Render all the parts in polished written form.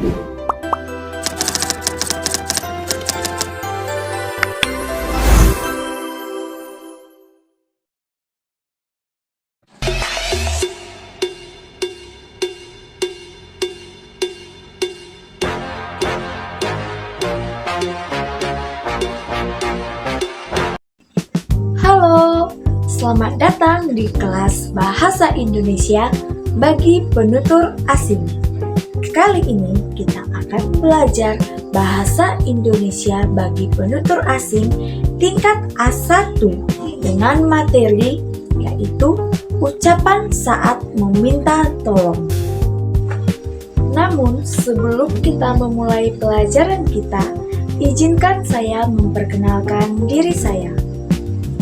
Halo, selamat datang di kelas Bahasa Indonesia bagi penutur asing. Kali ini kita akan belajar Bahasa Indonesia bagi penutur asing tingkat A1 dengan materi yaitu ucapan saat meminta tolong. Namun sebelum kita memulai pelajaran kita, izinkan saya memperkenalkan diri saya.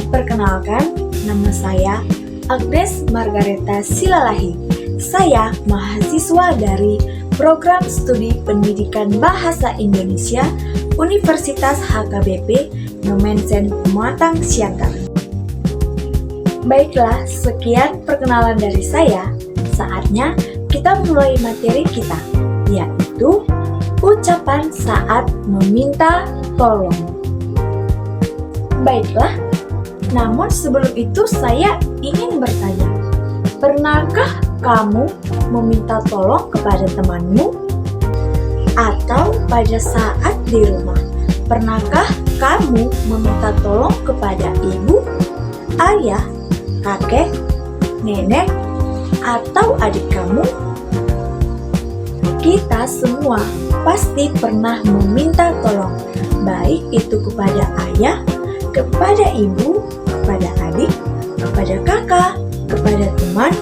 Perkenalkan, nama saya Agnes Margareta Silalahi. Saya mahasiswa dari Program Studi Pendidikan Bahasa Indonesia Universitas HKBP Nomensen Pematang Siantar. Baiklah, sekian perkenalan dari saya. Saatnya kita mulai materi kita, yaitu ucapan saat meminta tolong. Baiklah, namun sebelum itu saya ingin bertanya, pernahkah kamu meminta tolong kepada temanmu? Atau pada saat di rumah, pernahkah kamu meminta tolong kepada ibu, ayah, kakek, nenek, atau adik kamu? Kita semua pasti pernah meminta tolong, baik itu kepada ayah, kepada ibu, kepada adik, kepada kakak, kepada teman,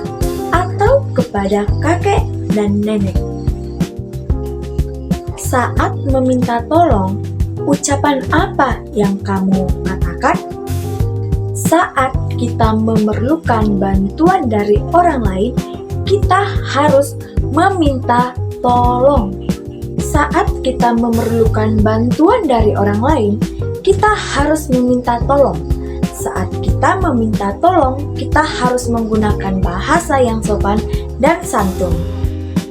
atau kepada kakek dan nenek. Saat meminta tolong, ucapan apa yang kamu katakan? Saat kita memerlukan bantuan dari orang lain, kita harus meminta tolong. Saat kita memerlukan bantuan dari orang lain, kita harus meminta tolong. Saat kita meminta tolong, kita harus menggunakan bahasa yang sopan dan santun.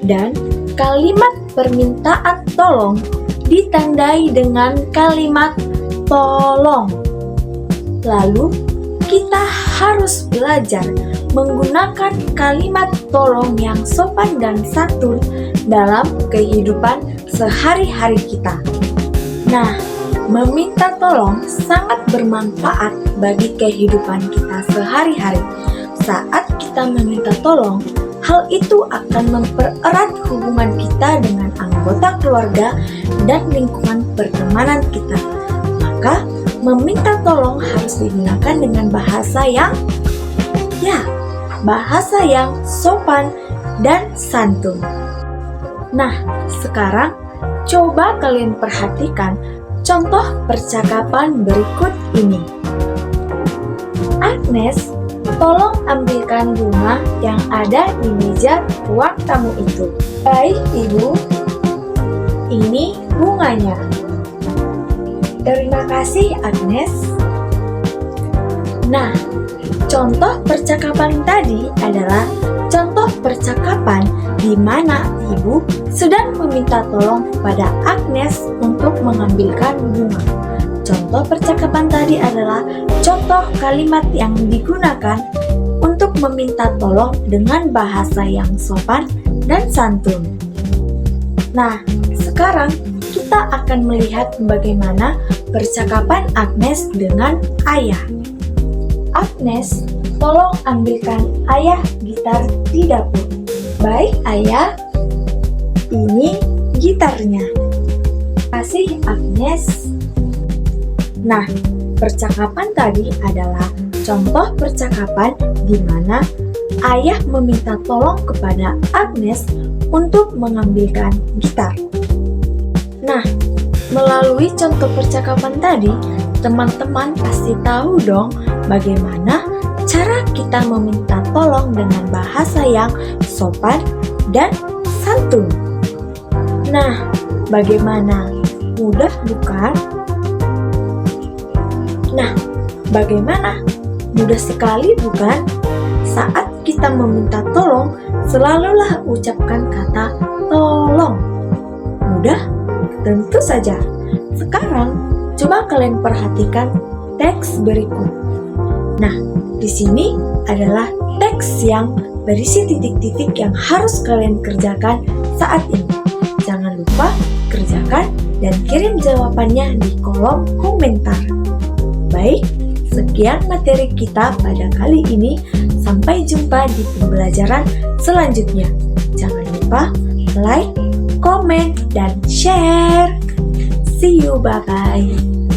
Dan kalimat permintaan tolong ditandai dengan kalimat tolong. Lalu, kita harus belajar menggunakan kalimat tolong yang sopan dan santun dalam kehidupan sehari-hari kita. Nah, meminta tolong sangat bermanfaat bagi kehidupan kita sehari-hari. Saat kita meminta tolong, hal itu akan mempererat hubungan kita dengan anggota keluarga dan lingkungan pertemanan kita. Maka, meminta tolong harus digunakan dengan bahasa yang sopan dan santun. Nah, sekarang coba kalian perhatikan contoh percakapan berikut ini. Agnes, tolong ambilkan bunga yang ada di meja ruang tamu itu. Baik, Ibu. Ini bunganya. Terima kasih, Agnes. Nah, contoh percakapan tadi adalah contoh percakapan di mana Ibu sedang meminta tolong pada Agnes untuk mengambilkan bunga. Contoh percakapan tadi adalah contoh kalimat yang digunakan untuk meminta tolong dengan bahasa yang sopan dan santun. Nah, sekarang kita akan melihat bagaimana percakapan Agnes dengan ayah. Agnes, tolong ambilkan ayah gitar di dapur. Baik, ayah. Ini gitarnya. Kasih, Agnes. Nah, percakapan tadi adalah contoh percakapan di mana ayah meminta tolong kepada Agnes untuk mengambilkan gitar. Nah, melalui contoh percakapan tadi, teman-teman pasti tahu dong bagaimana cara kita meminta tolong dengan bahasa yang sopan dan santun. Nah, bagaimana? Mudah bukan? Nah, bagaimana? Mudah sekali bukan? Saat kita meminta tolong, selalulah ucapkan kata tolong. mudah? Tentu saja. Sekarang, coba kalian perhatikan teks berikut. Nah, di sini adalah teks yang berisi titik-titik yang harus kalian kerjakan saat ini. Jangan lupa kerjakan dan kirim jawabannya di kolom komentar. Baik, sekian materi kita pada kali ini. Sampai jumpa di pembelajaran selanjutnya. Jangan lupa like, komen, dan share. See you, bye-bye.